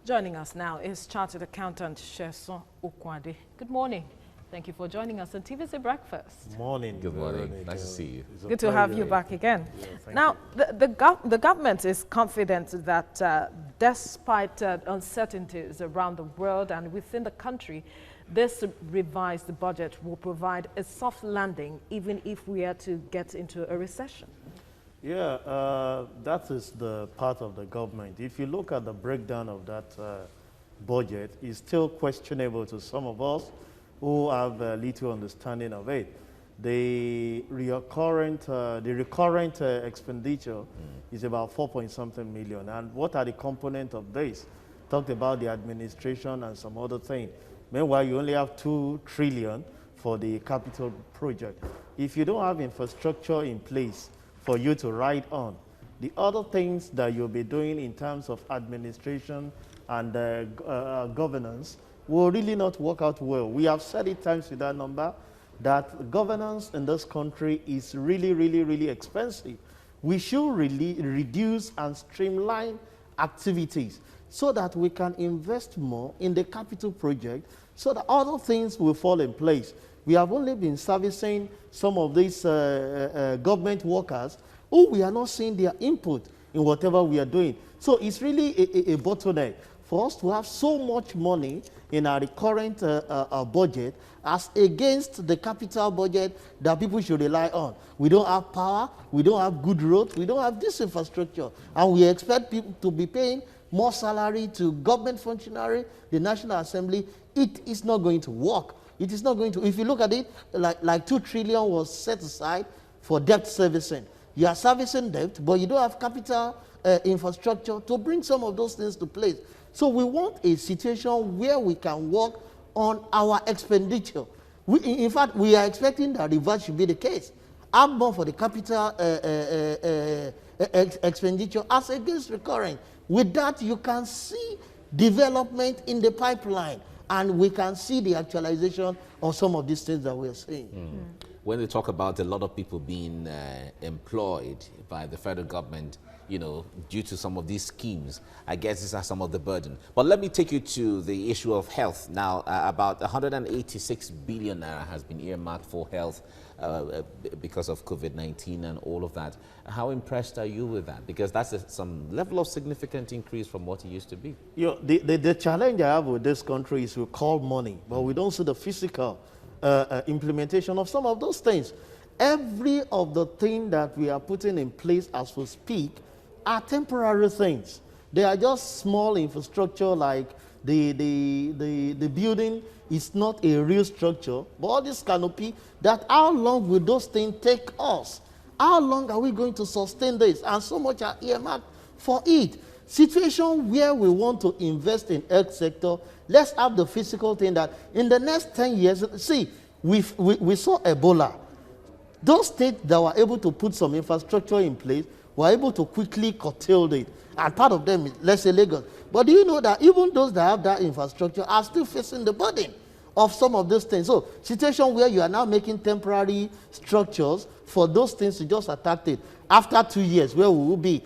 Joining us now is Chartered Accountant Sheson Okwade. Good morning. Thank you for joining us on TVC Breakfast. Morning. Good morning. Nice to see you. Good to have you back again. Yeah, now, the government is confident that despite uncertainties around the world and within the country, this revised budget will provide a soft landing even if we are to get into a recession. Yeah, that is the part of the government. If you look at the breakdown of that budget, it's still questionable to some of us who have little understanding of it. The recurrent expenditure is about 4-point-something million. And what are the components of this? Talked about the administration and some other thing. Meanwhile, you only have 2 trillion for the capital project. If you don't have infrastructure in place for you to ride on, the other things that you'll be doing in terms of administration and governance will really not work out well. We have said it times with that number that governance in this country is really expensive. We should really reduce and streamline activities so that we can invest more in the capital project so that other things will fall in place. We have only been servicing some of these government workers who we are not seeing their input in whatever we are doing. So it's really a bottleneck for us to have so much money in our current budget as against the capital budget that people should rely on. We don't have power, we don't have good roads, we don't have this infrastructure, and we expect people to be paying more salary to government functionary, the National Assembly. It is not going to work. It is not going to. If you look at it, like 2 trillion was set aside for debt servicing. You are servicing debt, but you don't have capital infrastructure to bring some of those things to place. So we want a situation where we can work on our expenditure. In fact, we are expecting that reverse should be the case. Have more for the capital expenditure as against recurring. With that, you can see development in the pipeline, and we can see the actualization of some of these things that we're seeing. When they talk about a lot of people being employed by the federal government, you know, due to some of these schemes, I guess these are some of the burden. But let me take you to the issue of health. Now, about 186 billion naira has been earmarked for health because of COVID-19 and all of that. How impressed are you with that? Because that's some level of significant increase from what it used to be. You know, the challenge I have with this country is we call money, but we don't see the physical implementation of some of those things. Every of the things that we are putting in place as we speak are temporary things. They are just small infrastructure, like the building is not a real structure, but all this canopy, that how long will those things take us? How long are we going to sustain this? And so much are earmarked for it. Situation where we want to invest in health sector, let's have the physical thing that in the next 10 years, see, we saw Ebola. Those states that were able to put some infrastructure in place were able to quickly curtail it. And part of them is, let's say, Lagos. But do you know that even those that have that infrastructure are still facing the burden of some of those things? So, situation where you are now making temporary structures for those things to just attack it. After 2 years, where we will be?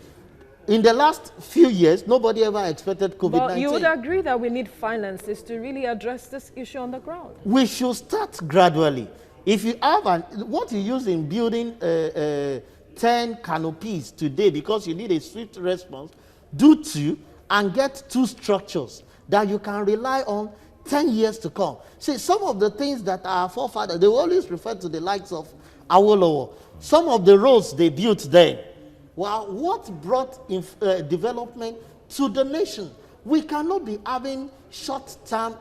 In the last few years, nobody ever expected COVID-19. But you would agree that we need finances to really address this issue on the ground? We should start gradually. If you have what you use in building 10 canopies today, because you need a swift response, do 2 and get 2 structures that you can rely on 10 years to come. See, some of the things that our forefathers, they always refer to the likes of Awolowo. Some of the roads they built then, well, what brought development to the nation? We cannot be having short-term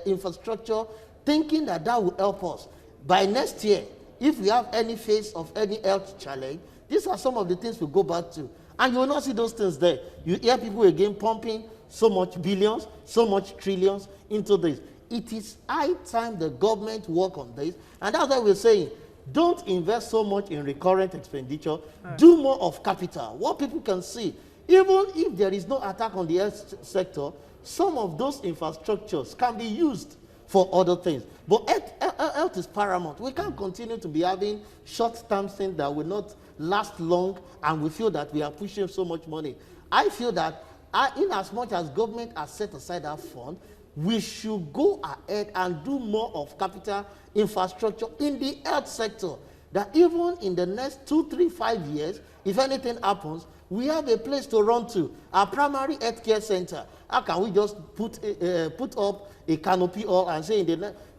infrastructure thinking that that will help us. By next year, if we have any phase of any health challenge, these are some of the things we go back to. And you will not see those things there. You hear people again pumping so much billions, so much trillions into this. It is high time the government work on this. And that's why we're saying, don't invest so much in recurrent expenditure. Do more of capital. What people can see, even if there is no attack on the health sector, some of those infrastructures can be used for other things. But health is paramount. We can't continue to be having short-term things that will not last long, and we feel that we are pushing so much money. I feel that in as much as government has set aside that fund, we should go ahead and do more of capital infrastructure in the health sector. That even in the next 2, 3, 5 years, if anything happens, we have a place to run to. Our primary health care center. How can we just put up a canopy all and say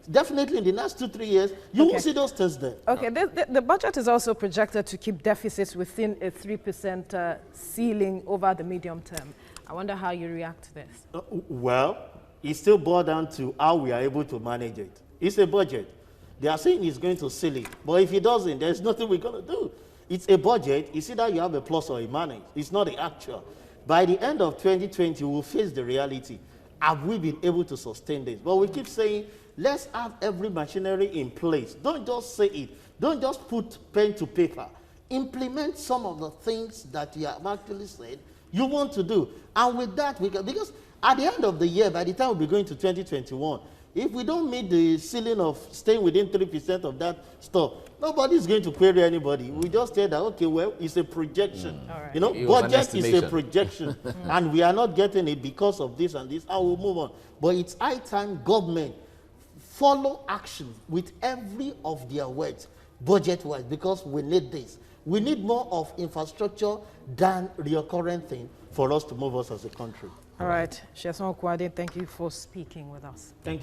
definitely in the next 2, 3 years, you won't see those things there. Okay, the budget is also projected to keep deficits within a 3% ceiling over the medium term. I wonder how you react to this. Well, it still boils down to how we are able to manage it. It's a budget. They are saying it's going to seal it. But if it doesn't, there's nothing we're going to do. It's a budget. It's either you have a plus or a minus. It's not the actual. By the end of 2020, we'll face the reality. Have we been able to sustain this? But we keep saying, let's have every machinery in place. Don't just say it. Don't just put pen to paper. Implement some of the things that you have actually said you want to do. And with that, because at the end of the year, by the time we'll be going to 2021, if we don't meet the ceiling of staying within 3% of that stuff, nobody's going to query anybody. We just say that, okay, well, it's a projection. Right. You know, budget is a projection. And we are not getting it because of this and this. I will move on. But it's high time government follow action with every of their words, budget-wise, because we need this. We need more of infrastructure than recurrent thing for us to move us as a country. All right. Sheson Kwade, thank you for speaking with us. Thank you.